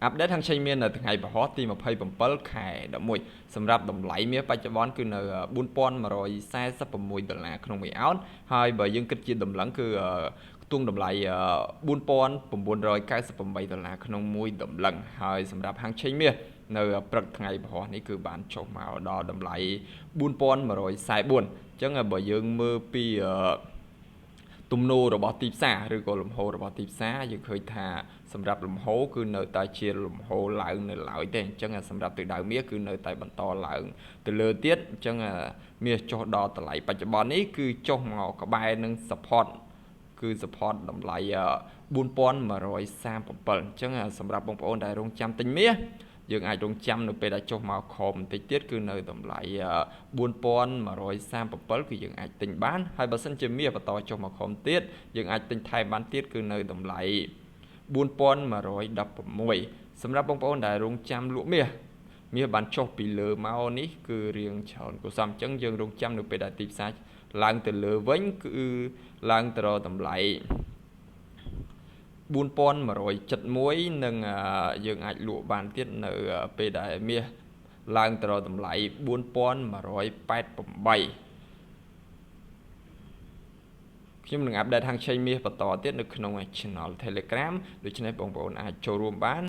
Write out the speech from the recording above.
អាប់ដេតខាងឆេញមាននៅថ្ងៃពហុទី27 ខែ 11 សម្រាប់តម្លៃមាសបច្ចុប្បន្នគឺនៅ$4,146ក្នុង1អោនហើយបើយើងគិតជាតម្លឹងគឺខ្ទង់តម្លៃ$4,998ក្នុង1តម្លឹងហើយសម្រាប់ហាងឆេញមាសនៅព្រឹកថ្ងៃពហុនេះគឺបានចុះមកដល់តម្លៃ$4,144អញ្ចឹងបើយើងមើលពីទំនោររបស់ទីផ្សារឬក៏លំហូររបស់ទីផ្សារយើងឃើញថាសម្រាប់លំហូរគឺនៅតែជាលំហូរឡើងនៅឡើយទេអញ្ចឹងសម្រាប់ទិសដៅមាសគឺនៅតែបន្តឡើងទៅលើទៀតអញ្ចឹងមាសចុះដល់តម្លៃបច្ចុប្បន្ននេះគឺចុះមកក្បែរនឹង support គឺ support តម្លៃ$4,137អញ្ចឹងសម្រាប់បងប្អូនដែលរងចាំទិញមាសយើងអាចរងចាំនៅពេលដែលចុះមកខមបន្តិចទៀតគឺនៅតម្លៃ$4,137គឺយើងអាចទិញបានហើយបើសិនជាមាសបន្តចុះមកខមទៀតយើងអាចទិញថែមបានទៀតគឺនៅតម្លៃ$4,116សម្រាប់បងប្អូនដែលរងចាំលក់មាសបានចុះពីលើមកនេះគឺរៀងច្រើនកុសលអញ្ចឹងយើងរងចាំនៅពេលដែលទីផ្សារឡើងទៅលើវិញគឺឡើងទៅដល់តម្លៃ$4,171និងយើងអាចលក់បានទៀតនៅពេលដែលមាសឡើងទៅដល់តម្លៃ$4,188ខ្ញុំនឹងអាប់ដេតហាងឆេញមាសបន្តទៀតនៅក្នុង Channel Telegram ដូច្នេះបងប្អូនអាចចូលរួមបាន